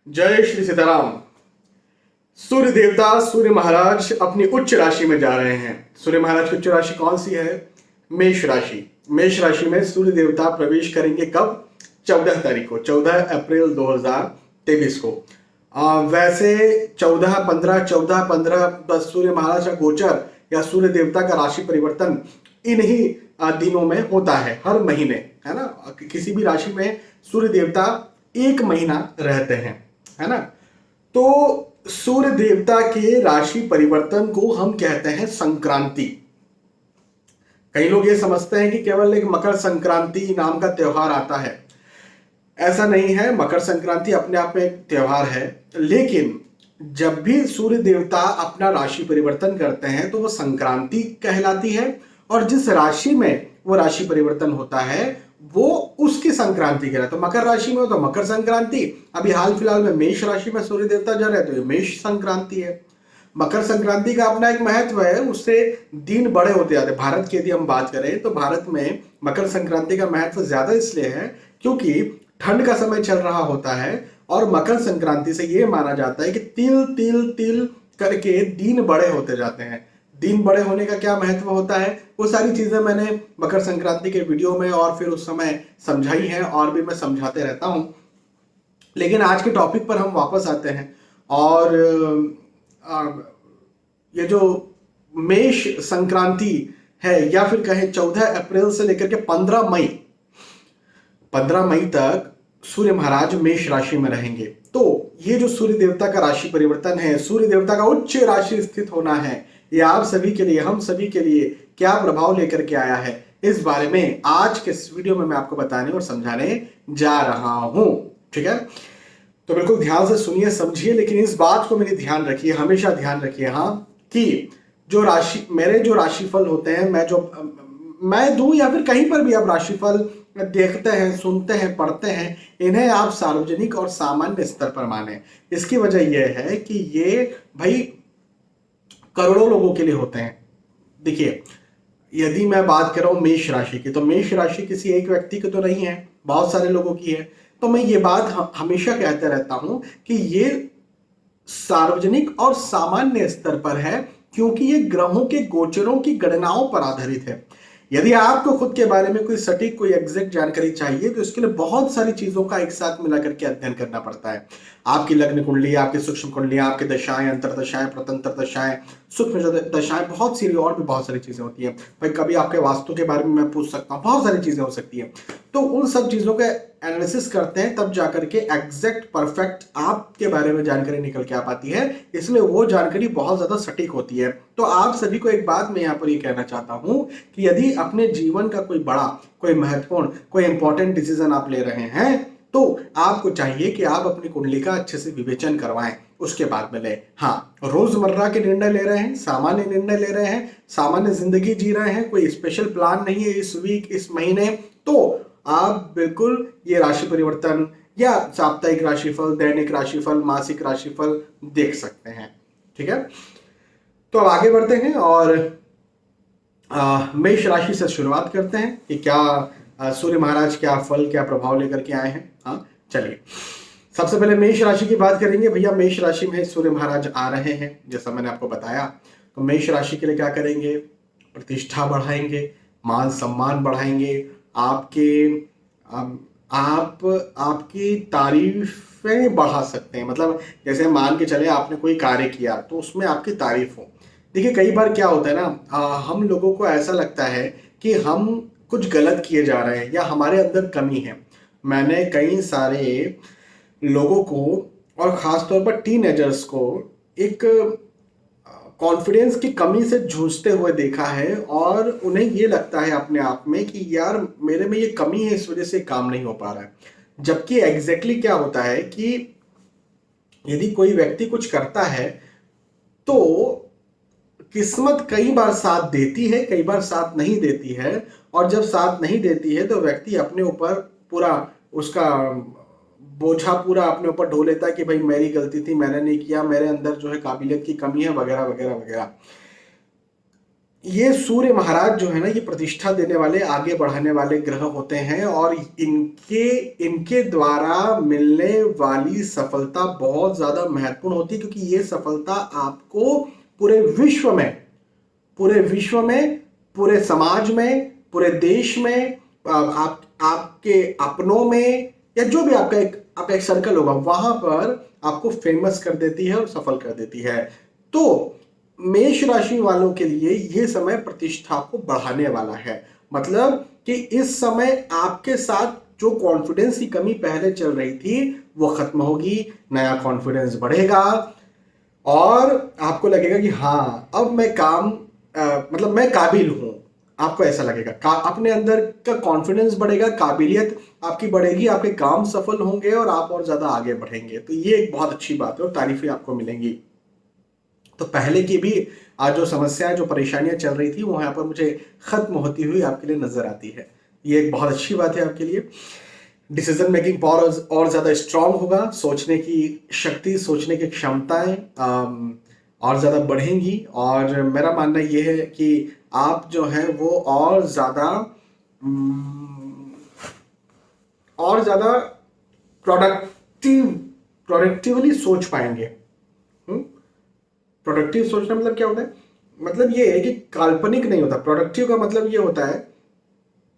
जय श्री सीताराम। सूर्य देवता सूर्य महाराज अपनी उच्च राशि में जा रहे हैं। सूर्य महाराज की उच्च राशि कौन सी है? मेष राशि। मेष राशि में सूर्य देवता प्रवेश करेंगे कब? 14 तारीख को, 14 अप्रैल 2023 को। वैसे 14-15 बस सूर्य महाराज का गोचर या सूर्य देवता का राशि परिवर्तन इन्हीं दिनों में होता है, हर महीने, है ना। किसी भी राशि में सूर्य देवता एक महीना रहते हैं, है ना। तो सूर्य देवता के राशि परिवर्तन को हम कहते हैं संक्रांति। कई लोग ये समझते हैं कि केवल एक मकर संक्रांति नाम का त्योहार आता है। ऐसा नहीं है। मकर संक्रांति अपने आप में एक त्योहार है, लेकिन जब भी सूर्य देवता अपना राशि परिवर्तन करते हैं तो वो संक्रांति कहलाती है, और जिस राशि में वो राशि परिवर्तन होता है वो उसकी संक्रांति कहलाता है। तो मकर राशि में हो तो मकर संक्रांति, अभी हाल फिलहाल में मेष राशि में सूर्य देवता जा रहे हैं तो ये मेष संक्रांति है। मकर संक्रांति का अपना एक महत्व है, उससे दिन बड़े होते जाते हैं। भारत की यदि हम बात करें तो भारत में मकर संक्रांति का महत्व ज्यादा इसलिए है क्योंकि ठंड का समय चल रहा होता है, और मकर संक्रांति से ये माना जाता है कि तिल तिल तिल करके दिन बड़े होते जाते हैं। दिन बड़े होने का क्या महत्व होता है, वो सारी चीजें मैंने मकर संक्रांति के वीडियो में और फिर उस समय समझाई हैं, और भी मैं समझाते रहता हूं। लेकिन आज के टॉपिक पर हम वापस आते हैं, और ये जो मेष संक्रांति है, या फिर कहें 14 अप्रैल से लेकर के 15 मई तक सूर्य महाराज मेष राशि में रहेंगे। तो ये जो सूर्य देवता का राशि परिवर्तन है, सूर्य देवता का उच्च राशि स्थित होना है, ये आप सभी के लिए, हम सभी के लिए क्या प्रभाव लेकर के आया है, इस बारे में आज के इस वीडियो में मैं आपको बताने और समझाने जा रहा हूं। ठीक है, तो बिल्कुल ध्यान से सुनिए, समझिए, लेकिन इस बात को मेरी ध्यान रखिए, हमेशा ध्यान रखिए, हाँ, कि जो मेरे जो राशिफल होते हैं, मैं दूं या फिर कहीं पर भी आप राशिफल देखते हैं, सुनते हैं, पढ़ते हैं, इन्हें आप सार्वजनिक और सामान्य स्तर पर माने। इसकी वजह यह है कि ये भाई करोड़ों लोगों के लिए होते हैं। देखिए, यदि मैं बात कर रहा हूं मेष राशि की, तो मेष राशि किसी एक व्यक्ति की तो नहीं है, बहुत सारे लोगों की है। तो मैं ये बात हमेशा कहते रहता हूं कि ये सार्वजनिक और सामान्य स्तर पर है, क्योंकि ये ग्रहों के गोचरों की गणनाओं पर आधारित है। यदि आपको खुद के बारे में कोई सटीक, कोई एग्जैक्ट जानकारी चाहिए तो इसके लिए बहुत सारी चीजों का एक साथ मिला करके अध्ययन करना पड़ता है। आपकी लग्न कुंडली, आपकी सूक्ष्म कुंडली, आपकी दशाएं, अंतरदशाएं, प्रतंत्र दशाएं, सूक्ष्म दशाएं, बहुत सी और भी बहुत सारी चीजें होती है। भाई कभी आपके वास्तु के बारे में मैं पूछ सकता हूँ, बहुत सारी चीजें हो सकती है। तो उन सब चीजों का एनालिसिस करते हैं, तब जाकर के एग्जैक्ट परफेक्ट आपके बारे में जानकारी निकल के आ पाती है, इसलिए वो जानकारी बहुत ज्यादा सटीक होती है। तो आप सभी को एक बात मैं यहाँ पर ये कहना चाहता हूं कि यदि अपने जीवन का कोई बड़ा, कोई महत्वपूर्ण, कोई इंपॉर्टेंट डिसीजन आप ले रहे हैं तो आपको चाहिए कि आप अपनी कुंडली का अच्छे से विवेचन करवाएं, उसके बाद में ले। हाँ, रोजमर्रा के निर्णय ले रहे हैं, सामान्य निर्णय ले रहे हैं, सामान्य जिंदगी जी रहे हैं, कोई स्पेशल प्लान नहीं है इस वीक, इस महीने, तो आप बिल्कुल ये राशि परिवर्तन या साप्ताहिक राशिफल, दैनिक राशिफल, मासिक राशिफल देख सकते हैं। ठीक है, तो अब आगे बढ़ते हैं और मेष राशि से शुरुआत करते हैं कि क्या सूर्य महाराज क्या फल, क्या प्रभाव लेकर के आए हैं। हाँ, चलिए सबसे पहले मेष राशि की बात करेंगे। भैया मेष राशि में सूर्य महाराज आ रहे हैं, जैसा मैंने आपको बताया। तो मेष राशि के लिए क्या करेंगे? प्रतिष्ठा बढ़ाएंगे, मान सम्मान बढ़ाएंगे, आपकी तारीफें बढ़ा सकते हैं। मतलब जैसे मान के चले आपने कोई कार्य किया तो उसमें आपकी तारीफ हो। देखिए, कई बार क्या होता है ना, हम लोगों को ऐसा लगता है कि हम कुछ गलत किए जा रहे हैं या हमारे अंदर कमी है। मैंने कई सारे लोगों को, और खास तौर पर टीनेजर्स को, एक कॉन्फिडेंस की कमी से जूझते हुए देखा है, और उन्हें ये लगता है अपने आप में कि यार मेरे में ये कमी है, इस वजह से काम नहीं हो पा रहा है। जबकि एग्जैक्टली क्या होता है कि यदि कोई व्यक्ति कुछ करता है तो किस्मत कई बार साथ देती है, कई बार साथ नहीं देती है, और जब साथ नहीं देती है तो व्यक्ति अपने ऊपर पूरा उसका बोझा पूरा अपने ऊपर ढो लेता है कि भाई मेरी गलती थी, मैंने नहीं किया, मेरे अंदर जो है काबिलियत की कमी है, वगैरह वगैरह वगैरह। ये सूर्य महाराज जो है ना, ये प्रतिष्ठा देने वाले, आगे बढ़ाने वाले ग्रह होते हैं, और इनके इनके द्वारा मिलने वाली सफलता बहुत ज्यादा महत्वपूर्ण होती है, क्योंकि ये सफलता आपको पूरे विश्व में, पूरे विश्व में, पूरे समाज में, पूरे देश में, आपके अपनों में, या जो भी आपका एक सर्कल होगा वहां पर आपको फेमस कर देती है और सफल कर देती है। तो मेष राशि वालों के लिए यह समय प्रतिष्ठा को बढ़ाने वाला है। मतलब कि इस समय आपके साथ जो कॉन्फिडेंस की कमी पहले चल रही थी वो खत्म होगी, नया कॉन्फिडेंस बढ़ेगा और आपको लगेगा कि हाँ अब मैं मतलब मैं काबिल हूं। आपको ऐसा लगेगा, अपने अंदर का कॉन्फिडेंस बढ़ेगा, काबिलियत आपकी बढ़ेगी, आपके काम सफल होंगे और आप और ज्यादा आगे बढ़ेंगे। तो ये एक बहुत अच्छी बात है और तारीफें आपको मिलेंगी। तो पहले की भी आज जो समस्याएं, जो परेशानियां चल रही थी वो यहाँ पर मुझे खत्म होती हुई आपके लिए नजर आती है। ये एक बहुत अच्छी बात है आपके लिए। डिसीजन मेकिंग पावर और ज्यादा स्ट्रांग होगा, सोचने की शक्ति, सोचने की क्षमताएं और ज्यादा बढ़ेंगी, और मेरा मानना यह है कि आप जो है वो और ज्यादा प्रोडक्टिवली सोच पाएंगे। प्रोडक्टिव सोचना मतलब क्या होता है? मतलब ये है कि काल्पनिक नहीं होता। प्रोडक्टिव का मतलब ये होता है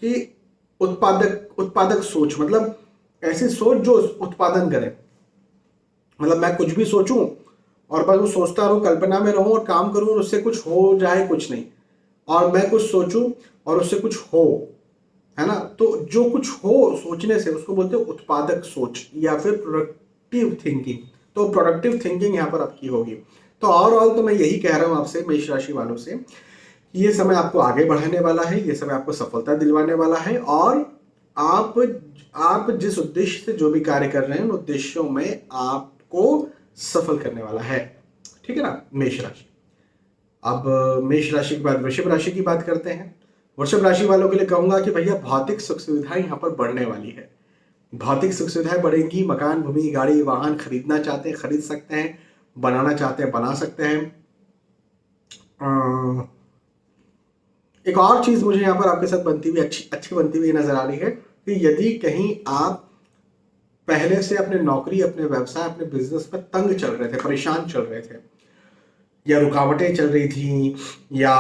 कि उत्पादक सोच, मतलब ऐसी सोच जो उत्पादन करे। मतलब मैं कुछ भी सोचूं और बस वो सोचता रहूं, कल्पना में रहूं और काम करूं और उससे कुछ हो जाए कुछ नहीं, और मैं कुछ सोचूं और उससे कुछ हो, है ना। तो जो कुछ हो सोचने से उसको बोलते हैं उत्पादक सोच या फिर प्रोडक्टिव थिंकिंग। तो प्रोडक्टिव थिंकिंग यहाँ पर आपकी होगी। तो ओवरऑल तो मैं यही कह रहा हूं आपसे, मेष राशि वालों से, ये समय आपको आगे बढ़ाने वाला है, ये समय आपको सफलता दिलवाने वाला है, और आप जिस उद्देश्य से जो भी कार्य कर रहे हैं उन उद्देश्यों में आपको सफल करने वाला है। ठीक है ना, मेष राशि। अब मेष राशि के बाद वृषभ राशि की बात करते हैं। वृषभ राशि वालों के लिए कहूंगा कि भैया भौतिक सुख सुविधाएं यहाँ पर बढ़ने वाली है। भौतिक सुख सुविधाएं बढ़ेंगी। मकान, भूमि, गाड़ी, वाहन खरीदना चाहते हैं खरीद सकते हैं, बनाना चाहते हैं बना सकते हैं। एक और चीज मुझे यहाँ पर आपके साथ बनती हुई अच्छी बनती हुई नजर आ रही है कि यदि कहीं आप पहले से अपने नौकरी, अपने व्यवसाय, अपने बिजनेस में तंग चल रहे थे, परेशान चल रहे थे, या रुकावटें चल रही थी, या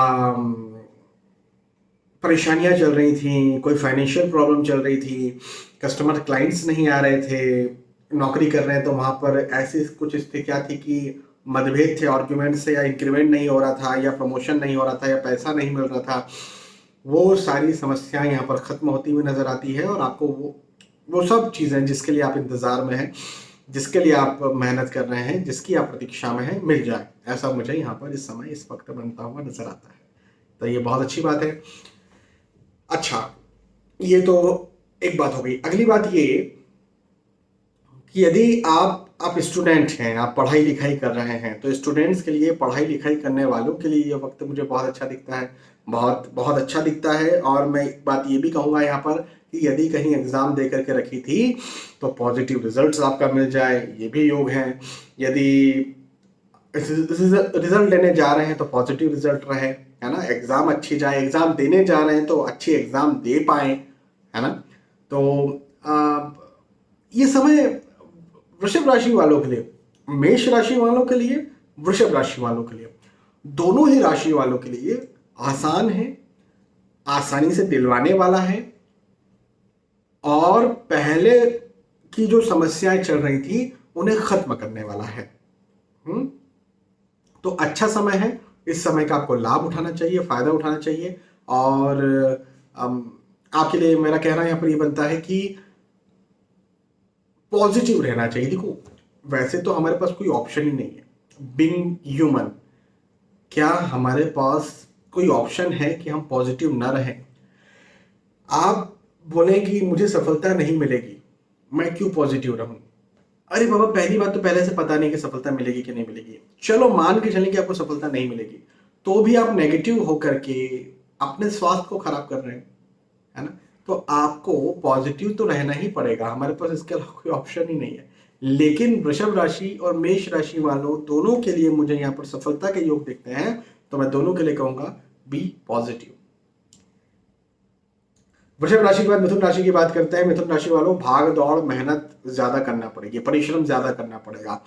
परेशानियां चल रही थी, कोई फाइनेंशियल प्रॉब्लम चल रही थी, कस्टमर क्लाइंट्स नहीं आ रहे थे, नौकरी कर रहे हैं तो वहां पर ऐसी कुछ स्थितियां थी कि मतभेद थे, आर्ग्यूमेंट से, या इंक्रीमेंट नहीं हो रहा था, या प्रमोशन नहीं हो रहा था, या पैसा नहीं मिल रहा था, वो सारी समस्याएं यहाँ पर खत्म होती हुई नजर आती है। और आपको वो सब चीजें जिसके लिए आप इंतजार में हैं, जिसके लिए आप मेहनत कर रहे हैं, जिसकी आप प्रतीक्षा में हैं, मिल जाए, ऐसा मुझे यहाँ पर इस समय इस वक्त बनता हुआ नजर आता है। तो ये बहुत अच्छी बात है। अच्छा, ये तो एक बात हो गई। अगली बात ये कि यदि आप स्टूडेंट हैं, आप पढ़ाई लिखाई कर रहे हैं, तो स्टूडेंट्स के लिए, पढ़ाई लिखाई करने वालों के लिए ये वक्त मुझे बहुत अच्छा दिखता है, बहुत बहुत अच्छा दिखता है। और मैं एक बात ये भी कहूँगा यहाँ पर कि यदि कहीं एग्जाम दे करके रखी थी तो पॉजिटिव रिजल्ट्स आपका मिल जाए, ये भी योग है। यदि रिजल्ट लेने जा रहे हैं तो पॉजिटिव रिजल्ट रहे, है ना। एग्जाम अच्छी जाए, एग्जाम देने जा रहे हैं तो अच्छी एग्जाम दे पाए, है ना। तो ये समय वृषभ राशि वालों के लिए, मेष राशि वालों के लिए, वृषभ राशि वालों के लिए, दोनों ही राशि वालों के लिए आसान है, आसानी से दिलवाने वाला है, और पहले की जो समस्याएं चल रही थी उन्हें खत्म करने वाला है। तो अच्छा समय है। इस समय का आपको लाभ उठाना चाहिए, फायदा उठाना चाहिए। और आपके लिए मेरा कहना यहाँ पर ये बनता है कि पॉजिटिव रहना चाहिए। देखो, वैसे तो हमारे पास कोई ऑप्शन ही नहीं है, बीइंग ह्यूमन, क्या हमारे पास कोई ऑप्शन है कि हम पॉजिटिव ना रहें? आप बोले कि मुझे सफलता नहीं मिलेगी, मैं क्यों पॉजिटिव रहूं? अरे बाबा, पहली बात तो पहले से पता नहीं कि सफलता मिलेगी कि नहीं मिलेगी। चलो मान के चलें कि आपको सफलता नहीं मिलेगी, तो भी आप नेगेटिव होकर के अपने स्वास्थ्य को खराब कर रहे हैं, है ना। तो आपको पॉजिटिव तो रहना ही पड़ेगा, हमारे पास इसके अलावा कोई ऑप्शन ही नहीं है। लेकिन वृषभ राशि और मेष राशि वालों दोनों के लिए मुझे यहाँ पर सफलता के योग दिखते हैं। तो मैं दोनों के लिए कहूंगा बी पॉजिटिव। वृषभ राशि के बाद मिथुन राशि की बात करते हैं। मिथुन राशि वालों, भाग दौड़ मेहनत ज्यादा करना पड़ेगी, परिश्रम ज्यादा करना पड़ेगा,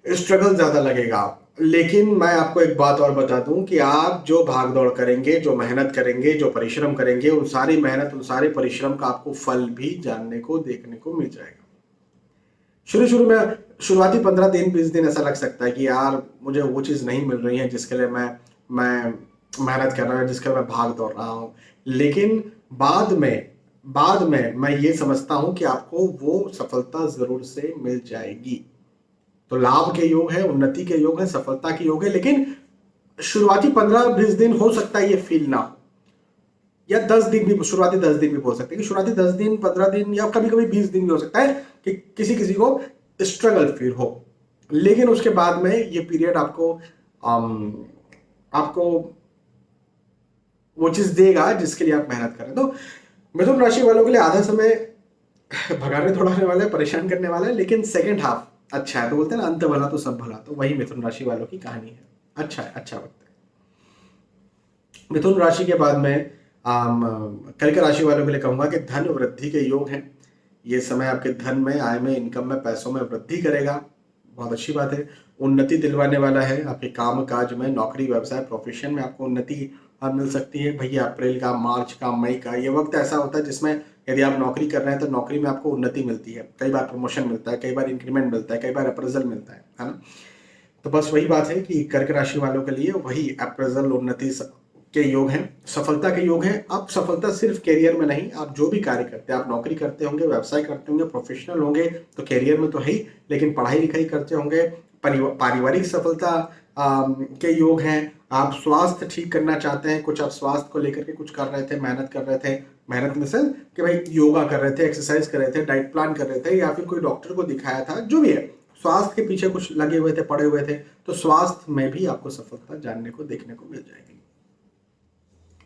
स्ट्रगल ज्यादा लगेगा। लेकिन मैं आपको एक बात और बता दूं कि आप जो भाग दौड़ करेंगे, जो मेहनत करेंगे, जो परिश्रम करेंगे, उन सारी मेहनत, उन सारे परिश्रम का आपको फल भी जानने को, देखने को मिल जाएगा। शुरू में शुरुआती 15 दिन 20 दिन ऐसा लग सकता है कि यार मुझे वो चीज़ नहीं मिल रही है जिसके लिए मैं मेहनत कर रहा हूँ, जिसके लिए मैं भाग दौड़ रहा हूँ। लेकिन बाद में मैं ये समझता हूँ कि आपको वो सफलता जरूर से मिल जाएगी। तो लाभ के योग है, उन्नति के योग है, सफलता के योग है। लेकिन शुरुआती 15-20 दिन हो सकता है ये फील ना हो, या 10 दिन भी, शुरुआती 10 दिन भी बोल सकते हैं कि शुरुआती 10 दिन 15 दिन या कभी कभी 20 दिन भी हो सकता है कि किसी किसी को स्ट्रगल फील हो। लेकिन उसके बाद में ये पीरियड आपको वो चीज देगा जिसके लिए आप मेहनत करें। तो मिथुन राशि वालों के लिए आधा समय भगाने दौड़ाने वाला है, परेशान करने वाला है, लेकिन सेकंड हाफ अच्छा है। तो बोलते हैं ना, अंत भला तो सब भला, तो वही मिथुन राशि वालों की कहानी है। अच्छा है, अच्छा वक्त है। मिथुन राशि के बाद में कर्क राशि वालों के लिए कहूंगा कि धन वृद्धि के योग हैं। ये समय आपके धन में, आय में, इनकम में, पैसों में वृद्धि करेगा, बहुत अच्छी बात है। उन्नति दिलवाने वाला है, आपके काम काज में, नौकरी व्यवसाय प्रोफेशन में आपको उन्नति मिल सकती है। भैया अप्रैल का, मार्च का, मई का ये वक्त ऐसा होता है जिसमें यदि आप नौकरी कर रहे हैं तो नौकरी में आपको उन्नति मिलती है, कई बार प्रमोशन मिलता है, कई बार इंक्रीमेंट मिलता है, कई बार अप्रेजल मिलता है ना। तो बस वही बात है कि कर्क राशि वालों के लिए वही अप्रेजल, उन्नति के योग हैं, सफलता के योग हैं। अब सफलता सिर्फ कैरियर में नहीं, आप जो भी कार्य करते हैं, आप नौकरी करते होंगे, व्यवसाय करते होंगे, प्रोफेशनल होंगे तो कैरियर में तो है ही, लेकिन पढ़ाई लिखाई करते होंगे, पारिवारिक सफलता के योग हैं। आप स्वास्थ्य ठीक करना चाहते हैं, कुछ आप स्वास्थ्य को लेकर के कुछ कर रहे थे, मेहनत कर रहे थे, मेहनत में से कि भाई योगा कर रहे थे, एक्सरसाइज कर रहे थे, डाइट प्लान कर रहे थे, या फिर कोई डॉक्टर को दिखाया था, जो भी है, स्वास्थ्य के पीछे कुछ लगे हुए थे, पड़े हुए थे, तो स्वास्थ्य में भी आपको सफलता जानने को, देखने को मिल जाएगी।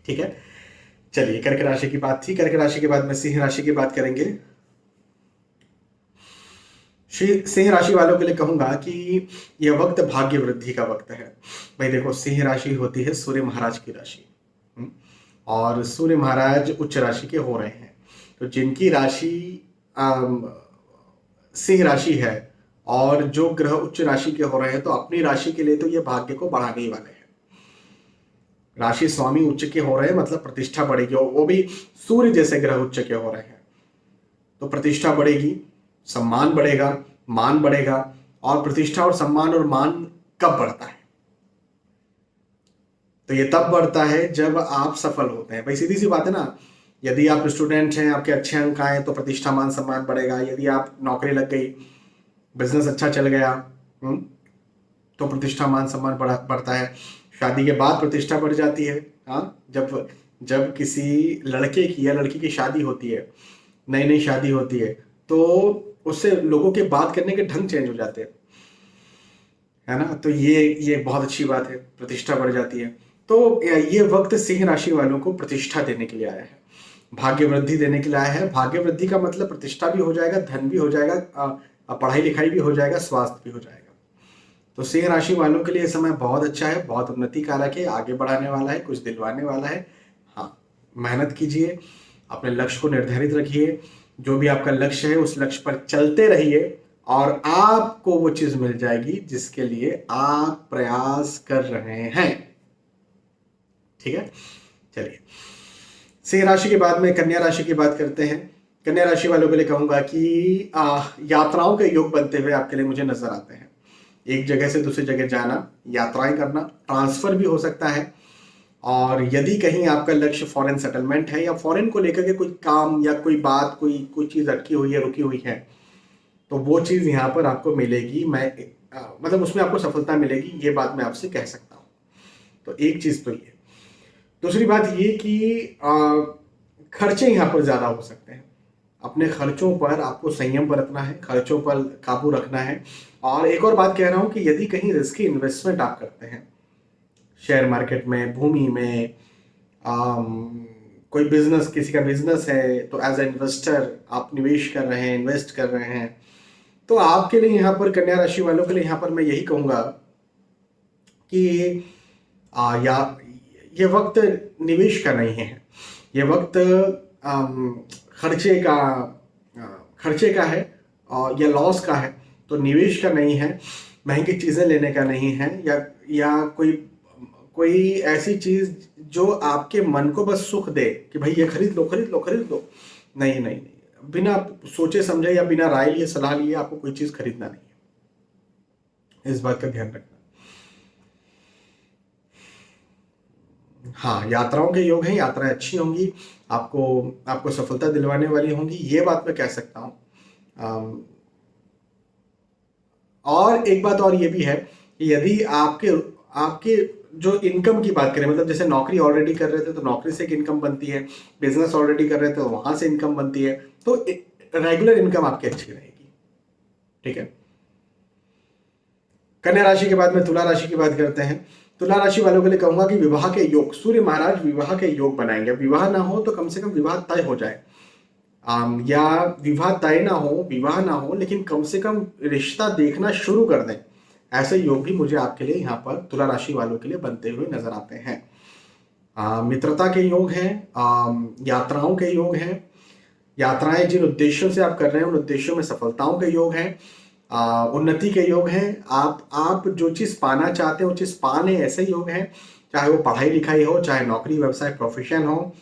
ठीक है, चलिए कर्क राशि की बात थी। कर्क राशि के बाद में सिंह राशि की बात करेंगे। सिंह राशि वालों के लिए कहूंगा कि यह वक्त भाग्य वृद्धि का वक्त है। भाई देखो, सिंह राशि होती है सूर्य महाराज की राशि, और सूर्य महाराज उच्च राशि के हो रहे हैं। तो जिनकी राशि सिंह राशि है और जो ग्रह उच्च राशि के हो रहे हैं, तो अपनी राशि के लिए तो ये भाग्य को बढ़ाने ही वाले हैं। राशि स्वामी उच्च के हो रहे हैं, मतलब प्रतिष्ठा बढ़ेगी, और वो भी सूर्य जैसे ग्रह उच्च के हो रहे हैं, तो प्रतिष्ठा बढ़ेगी, सम्मान बढ़ेगा, मान बढ़ेगा। और प्रतिष्ठा और सम्मान और मान कब बढ़ता है? तो ये तब बढ़ता है जब आप सफल होते हैं। भाई सीधी सी बात है ना, यदि आप स्टूडेंट हैं, आपके अच्छे अंक आए तो प्रतिष्ठा मान सम्मान बढ़ेगा। यदि आप नौकरी लग गई, बिजनेस अच्छा चल गया, तो प्रतिष्ठा मान सम्मान बढ़ता है। शादी के बाद प्रतिष्ठा बढ़ जाती है। हाँ, जब किसी लड़के की या लड़की की शादी होती है, नई नई शादी होती है, तो उससे लोगों के बात करने के ढंग चेंज हो जाते हैं, है ना। तो ये बहुत अच्छी बात है, प्रतिष्ठा बढ़ जाती है। तो ये वक्त सिंह राशि वालों को प्रतिष्ठा देने के लिए आया है, भाग्य वृद्धि देने के लिए आया है। भाग्य वृद्धि का मतलब प्रतिष्ठा भी हो जाएगा, धन भी हो जाएगा, पढ़ाई लिखाई भी हो जाएगा, स्वास्थ्य भी हो जाएगा। तो सिंह राशि वालों के लिए समय बहुत अच्छा है, बहुत उन्नति कारक है, आगे बढ़ाने वाला है, कुछ दिलवाने वाला है। हाँ, मेहनत कीजिए, अपने लक्ष्य को निर्धारित रखिए, जो भी आपका लक्ष्य है उस लक्ष्य पर चलते रहिए, और आपको वो चीज मिल जाएगी जिसके लिए आप प्रयास कर रहे हैं। ठीक है, चलिए सिंह राशि के बाद में कन्या राशि की बात करते हैं। कन्या राशि वालों के लिए कहूंगा कि यात्राओं के योग बनते हुए आपके लिए मुझे नजर आते हैं। एक जगह से दूसरी जगह जाना, यात्राएं करना, ट्रांसफर भी हो सकता है। और यदि कहीं आपका लक्ष्य फॉरेन सेटलमेंट है, या फॉरेन को लेकर के कोई काम या कोई बात, कोई चीज अटकी हुई है, रुकी हुई है, तो वो चीज यहाँ पर आपको मिलेगी। मतलब उसमें आपको सफलता मिलेगी, ये बात मैं आपसे कह सकता हूँ। तो एक चीज तो ये। दूसरी बात ये कि खर्चे यहाँ पर ज्यादा हो सकते हैं। अपने खर्चों पर आपको संयम बरतना है, खर्चों पर काबू रखना है। और एक और बात कह रहा हूं कि यदि कहीं रिस्की इन्वेस्टमेंट आप करते हैं, शेयर मार्केट में, भूमि में, कोई बिजनेस, किसी का बिजनेस है, तो एज ए इन्वेस्टर आप निवेश कर रहे हैं, इन्वेस्ट कर रहे हैं, तो आपके लिए यहाँ पर, कन्या राशि वालों के लिए यहाँ पर मैं यही कहूंगा कि ये वक्त निवेश का नहीं है, ये वक्त खर्चे का खर्चे का है और या लॉस का है। तो निवेश का नहीं है, महंगी चीज़ें लेने का नहीं है, या कोई कोई ऐसी चीज़ जो आपके मन को बस सुख दे कि भाई ये खरीद लो खरीद लो खरीद लो। नहीं नहीं नहीं, बिना सोचे समझे या बिना राय लिए सलाह लिए आपको कोई चीज़ खरीदना नहीं है, इस बात का ध्यान रखना। हाँ, यात्राओं के योग हैं, यात्राएं अच्छी होंगी, आपको सफलता दिलवाने वाली होंगी, ये बात मैं कह सकता हूँ। और एक बात और ये भी है कि यदि आपके आपके जो इनकम की बात करें, मतलब जैसे नौकरी ऑलरेडी कर रहे थे तो नौकरी से एक इनकम बनती है, बिजनेस ऑलरेडी कर रहे थे तो वहां से इनकम बनती है, तो रेगुलर इनकम आपकी अच्छी रहेगी। ठीक है। कन्या राशि के बाद में तुला राशि की बात करते हैं। तुला राशि वालों के लिए कहूंगा कि विवाह के योग, सूर्य महाराज विवाह के योग बनाएंगे। विवाह ना हो तो कम से कम विवाह तय हो जाए, या विवाह तय ना हो, विवाह ना हो, लेकिन कम से कम रिश्ता देखना शुरू कर दें। ऐसे योग भी मुझे आपके लिए यहाँ पर तुला राशि वालों के लिए बनते हुए नजर आते हैं। मित्रता के योग हैं, यात्राओं के योग हैं, यात्राएं जिन उद्देश्यों से आप कर रहे हैं उन उद्देश्यों में सफलताओं के योग हैं, उन्नति के योग हैं। आप जो चीज़ पाना चाहते हैं वो चीज़ पा लें, ऐसे योग हैं, चाहे वो पढ़ाई लिखाई हो, चाहे नौकरी व्यवसाय प्रोफेशन हो।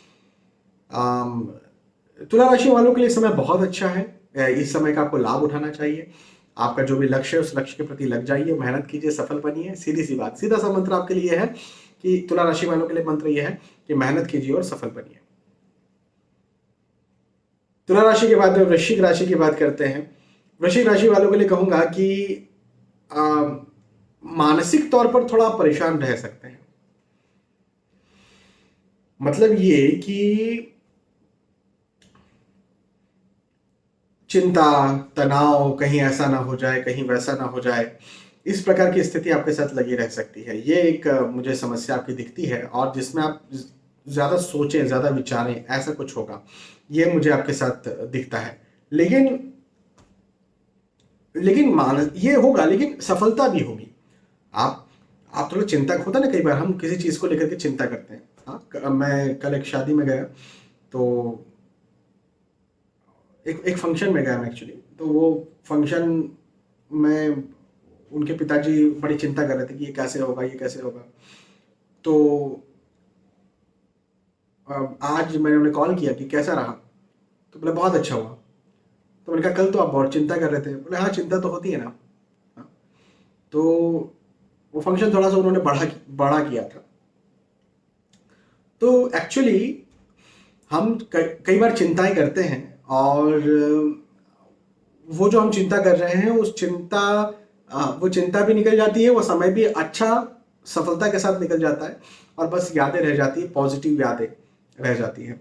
तुला राशि वालों के लिए समय बहुत अच्छा है। इस समय का आपको लाभ उठाना चाहिए। आपका जो भी लक्ष्य है उस लक्ष्य के प्रति लग जाइए, मेहनत कीजिए, सफल बनिए। सीधी सी बात, सीधा सा मंत्र आपके लिए है कि तुला राशि वालों के लिए मंत्र यह है कि मेहनत कीजिए और सफल बनिए। तुला राशि के बाद में वृश्चिक राशि की बात करते हैं। वृश्चिक राशि वालों के लिए कहूंगा कि मानसिक तौर पर थोड़ा परेशान रह सकते हैं। मतलब ये कि चिंता, तनाव, कहीं ऐसा ना हो जाए, कहीं वैसा ना हो जाए, इस प्रकार की स्थिति आपके साथ लगी रह सकती है। ये एक मुझे समस्या आपकी दिखती है, और जिसमें आप ज़्यादा सोचें, ज़्यादा विचारें, ऐसा कुछ होगा, ये मुझे आपके साथ दिखता है। लेकिन ये होगा, लेकिन सफलता भी होगी। आप थोड़ा चिंता होता है ना, कई बार हम किसी चीज़ को लेकर के चिंता करते हैं। हाँ, मैं कल एक शादी में गया, तो एक फंक्शन में गया मैं एक्चुअली। तो वो फंक्शन में उनके पिताजी बड़ी चिंता कर रहे थे कि ये कैसे होगा, ये कैसे होगा। तो आज मैंने उन्हें कॉल किया कि कैसा रहा, तो बोले बहुत अच्छा हुआ। तो मैंने कहा कल तो आप बहुत चिंता कर रहे थे। बोले हाँ, चिंता तो होती है ना। हाँ। तो वो फंक्शन थोड़ा सा उन्होंने बड़ा किया था। तो एक्चुअली हम कई बार चिंताएं करते हैं, और वो जो हम चिंता कर रहे हैं वो चिंता भी निकल जाती है, वो समय भी अच्छा सफलता के साथ निकल जाता है, और बस यादें रह जाती है, पॉजिटिव यादें रह जाती हैं।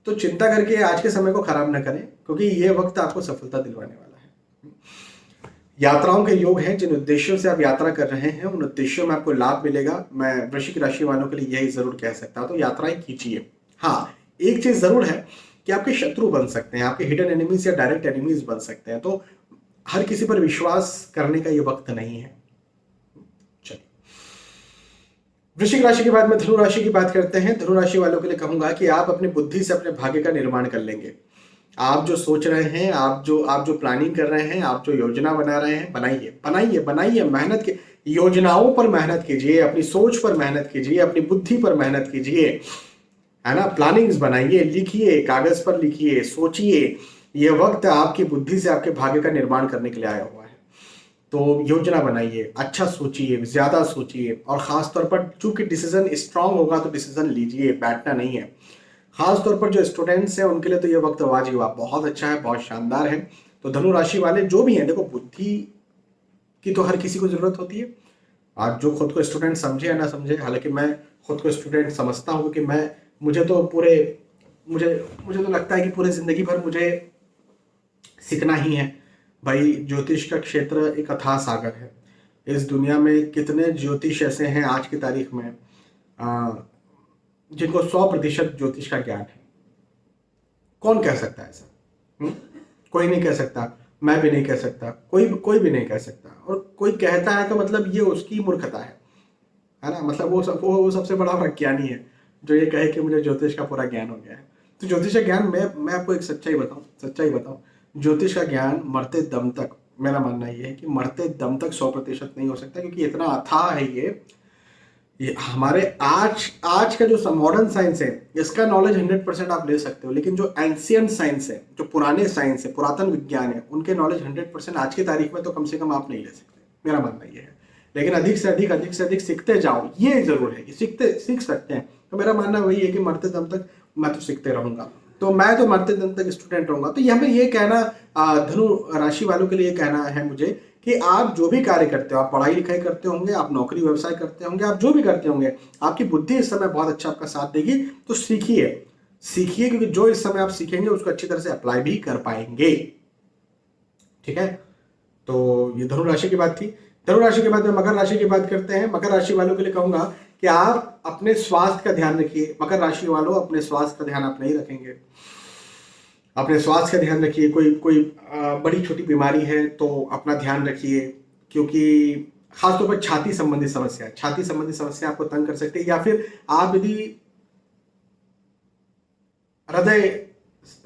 तो चिंता करके आज के समय को खराब न करें, क्योंकि ये वक्त आपको सफलता दिलवाने वाला है। यात्राओं के योग हैं, जिन उद्देश्यों से आप यात्रा कर रहे हैं उन उद्देश्यों में आपको लाभ मिलेगा। मैं वृश्चिक राशि वालों के लिए यही जरूर कह सकता हूं, तो यात्राएं कीजिए। हाँ, एक चीज जरूर है कि आपके शत्रु बन सकते हैं, आपके हिडन एनिमीज या डायरेक्ट एनिमीज बन सकते हैं, तो हर किसी पर विश्वास करने का ये वक्त नहीं है। चलिए, वृश्चिक राशि के बाद में धनु राशि की बात करते हैं। धनु राशि वालों के लिए कहूंगा कि आप अपनी बुद्धि से अपने भाग्य का निर्माण कर लेंगे। आप जो सोच रहे हैं, आप जो प्लानिंग कर रहे हैं, आप जो योजना बना रहे हैं, बनाइए बनाइए बनाइए। मेहनत के योजनाओं पर मेहनत कीजिए, अपनी सोच पर मेहनत कीजिए, अपनी बुद्धि पर मेहनत कीजिए, है ना। प्लानिंग्स बनाइए, लिखिए, कागज पर लिखिए, सोचिए। ये वक्त आपकी बुद्धि से आपके भाग्य का निर्माण करने के लिए आया हुआ है। तो योजना बनाइए, अच्छा सोचिए, ज्यादा सोचिए, और खास तौर पर चूंकि डिसीजन स्ट्रांग होगा तो डिसीजन लीजिए, बैठना नहीं है। खास तौर पर जो स्टूडेंट्स हैं उनके लिए तो ये वक्त वाजिब बहुत अच्छा है, बहुत शानदार है। तो धनु राशि वाले जो भी हैं, देखो बुद्धि की तो हर किसी को जरूरत होती है। आज जो खुद को स्टूडेंट समझे या ना समझे, हालांकि मैं खुद को स्टूडेंट समझता हूँ कि मुझे तो लगता है कि पूरे जिंदगी भर मुझे सीखना ही है। भाई, ज्योतिष का क्षेत्र एक अथाह सागर है। इस दुनिया में कितने ज्योतिष ऐसे हैं आज की तारीख में जिनको 100% ज्योतिष का ज्ञान है। कौन कह सकता है ऐसा? कोई नहीं कह सकता, मैं भी नहीं कह सकता, कोई भी नहीं कह सकता। और कोई कहता है तो मतलब ये उसकी मूर्खता है। है ना। मतलब वो सबसे बड़ा प्रज्ञानी है जो ये कहे कि मुझे ज्योतिष का पूरा ज्ञान हो गया है। तो ज्योतिष का ज्ञान, मैं आपको एक सच्चाई बताऊं, ज्योतिष का ज्ञान मरते दम तक, मेरा मानना ये है कि मरते दम तक 100% नहीं हो सकता, क्योंकि इतना अथाह है ये हमारे आज का जो मॉडर्न साइंस है इसका नॉलेज 100% आप ले सकते हो, लेकिन जो एंशियंट साइंस है, जो पुराने साइंस है, पुरातन विज्ञान है, उनके नॉलेज 100% आज की तारीख में तो कम से कम आप नहीं ले सकते, मेरा मानना ये है। लेकिन अधिक से अधिक सीखते जाओ, ये जरूर है कि सीख सकते हैं। तो मेरा मानना वही है कि मरते दम तक मैं तो सीखते रहूंगा, तो मैं तो मरते दम तक स्टूडेंट रहूंगा। तो यहाँ पे ये कहना, धनु राशि वालों के लिए कहना है मुझे कि आप जो भी कार्य करते हो, आप पढ़ाई लिखाई करते होंगे, आप नौकरी व्यवसाय करते होंगे, आप जो भी करते होंगे, आपकी बुद्धि इस समय बहुत अच्छा आपका साथ देगी। तो सीखिए, क्योंकि जो इस समय आप सीखेंगे उसको अच्छी तरह से अप्लाई भी कर पाएंगे। ठीक है, तो ये धनु राशि की बात थी। धनु राशि के बाद में मकर राशि की बात करते हैं। मकर राशि वालों के लिए कहूंगा कि आप अपने स्वास्थ्य का ध्यान रखिए। मकर राशि वालों, अपने स्वास्थ्य का ध्यान आप नहीं रखेंगे, अपने स्वास्थ्य का ध्यान रखिए। कोई बड़ी छोटी बीमारी है तो अपना ध्यान रखिए, क्योंकि खासतौर पर छाती संबंधी समस्या आपको तंग कर सकती है, या फिर आप यदि हृदय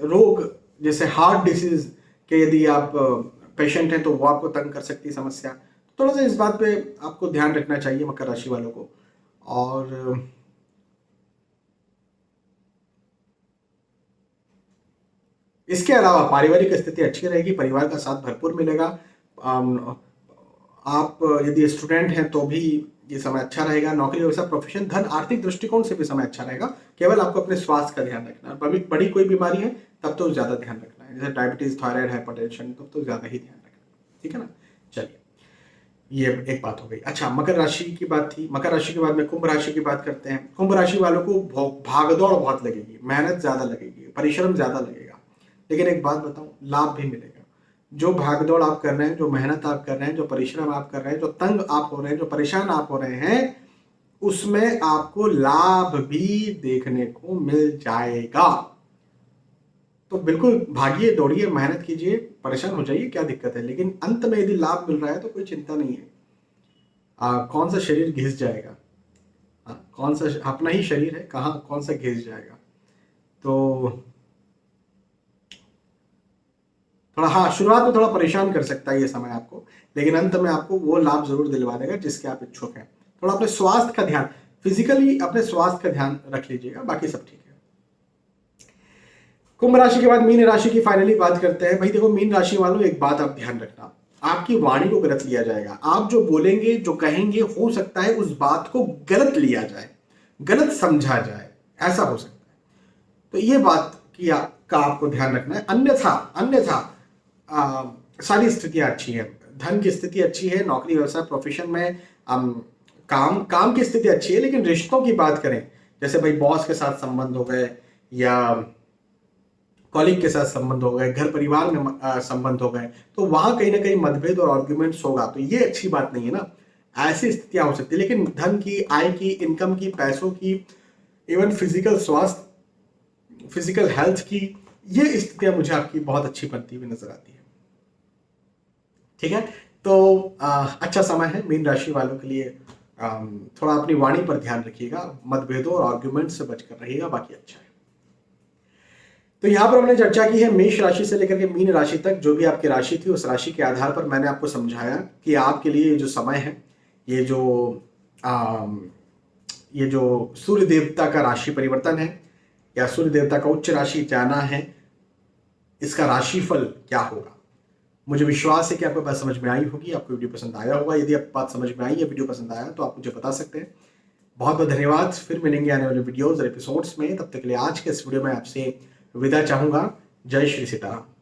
रोग जैसे हार्ट डिसीज के यदि आप पेशेंट हैं तो वो आपको तंग कर सकती है समस्या। थोड़ा सा इस बात पे आपको ध्यान रखना चाहिए मकर राशि वालों को। और इसके अलावा पारिवारिक स्थिति अच्छी रहेगी, परिवार का साथ भरपूर मिलेगा। आप यदि स्टूडेंट हैं तो भी ये समय अच्छा रहेगा। नौकरी व्यवसाय प्रोफेशन धन आर्थिक दृष्टिकोण से भी समय अच्छा रहेगा। केवल आपको अपने स्वास्थ्य का ध्यान रखना है। बड़ी कोई बीमारी है तब तो ज्यादा ध्यान रखना है, जैसे डायबिटीज, थायराइड, हाइपरटेंशन, तब तो ज्यादा ही ध्यान रखना है। ठीक है ना। चलिए, ये एक बात हो गई। अच्छा, मकर राशि की बात थी। मकर राशि के बाद में कुंभ राशि की बात करते हैं। कुंभ राशि वालों को भागदौड़ बहुत लगेगी, मेहनत ज्यादा लगेगी, परिश्रम ज्यादा लगेगा, लेकिन एक बात बताऊं, लाभ भी मिलेगा। जो भागदौड़ आप कर रहे हैं, जो मेहनत आप कर रहे हैं, जो परिश्रम आप कर रहे हैं, जो तंग आप हो रहे हैं, जो परेशान आप हो रहे हैं, उसमें आपको लाभ भी देखने को मिल जाएगा। तो बिल्कुल भागिए, दौड़िए, मेहनत कीजिए, परेशान हो जाइए, क्या दिक्कत है, लेकिन अंत में यदि लाभ मिल रहा है तो कोई चिंता नहीं है। कौन सा शरीर घिस जाएगा, कौन सा अपना ही शरीर है, कौन सा घिस जाएगा। तो थोड़ा, शुरुआत में थोड़ा परेशान कर सकता है ये समय आपको, लेकिन अंत में आपको वो लाभ जरूर दिलवा देगा जिसके आप इच्छुक हैं। थोड़ा अपने स्वास्थ्य का ध्यान, फिजिकली अपने स्वास्थ्य का ध्यान रख लीजिएगा, बाकी सब ठीक है। कुंभ राशि के बाद मीन राशि की फाइनली बात करते हैं। भाई देखो, मीन राशि वालों, एक बात आप ध्यान रखना, आपकी वाणी को गलत लिया जाएगा। आप जो बोलेंगे, जो कहेंगे, हो सकता है उस बात को गलत लिया जाए, गलत समझा जाए, ऐसा हो सकता है। तो ये बात का आपको ध्यान रखना है। अन्यथा सारी स्थितियां अच्छी है। धन की स्थिति अच्छी है, नौकरी व्यवसाय प्रोफेशन में काम की स्थिति अच्छी है, लेकिन रिश्तों की बात करें, जैसे भाई बॉस के साथ संबंध हो गए, या कॉलीग के साथ संबंध हो गए, घर परिवार में संबंध हो गए, तो वहां कहीं ना कहीं मतभेद और आर्ग्यूमेंट्स होगा। तो ये अच्छी बात नहीं है ना, ऐसी स्थितियां हो सकती है। लेकिन धन की, आय की, इनकम की, पैसों की, इवन फिजिकल स्वास्थ्य, फिजिकल हेल्थ की, ये स्थितियां मुझे आपकी बहुत अच्छी बनती हुई नजर आती है। ठीक है, तो अच्छा समय है मीन राशि वालों के लिए। थोड़ा अपनी वाणी पर ध्यान रखिएगा, मतभेदों और आर्ग्यूमेंट से बचकर रहिएगा, बाकी अच्छा है। तो यहाँ पर हमने चर्चा की है मेष राशि से लेकर के मीन राशि तक, जो भी आपकी राशि थी उस राशि के आधार पर मैंने आपको समझाया कि आपके लिए जो समय है, ये जो सूर्य देवता का राशि परिवर्तन है, या सूर्य देवता का उच्च राशि जाना है, इसका राशिफल क्या होगा। मुझे विश्वास है कि आपको बात समझ में आई होगी, आपको वीडियो पसंद आया होगा। यदि आप बात समझ में आई या वीडियो पसंद आया तो आप मुझे बता सकते हैं। बहुत बहुत धन्यवाद। फिर मिलेंगे आने वाले वीडियोज और एपिसोड्स में। तब तक के लिए आज के इस वीडियो में आपसे विदा चाहूंगा। जय श्री सीताराम।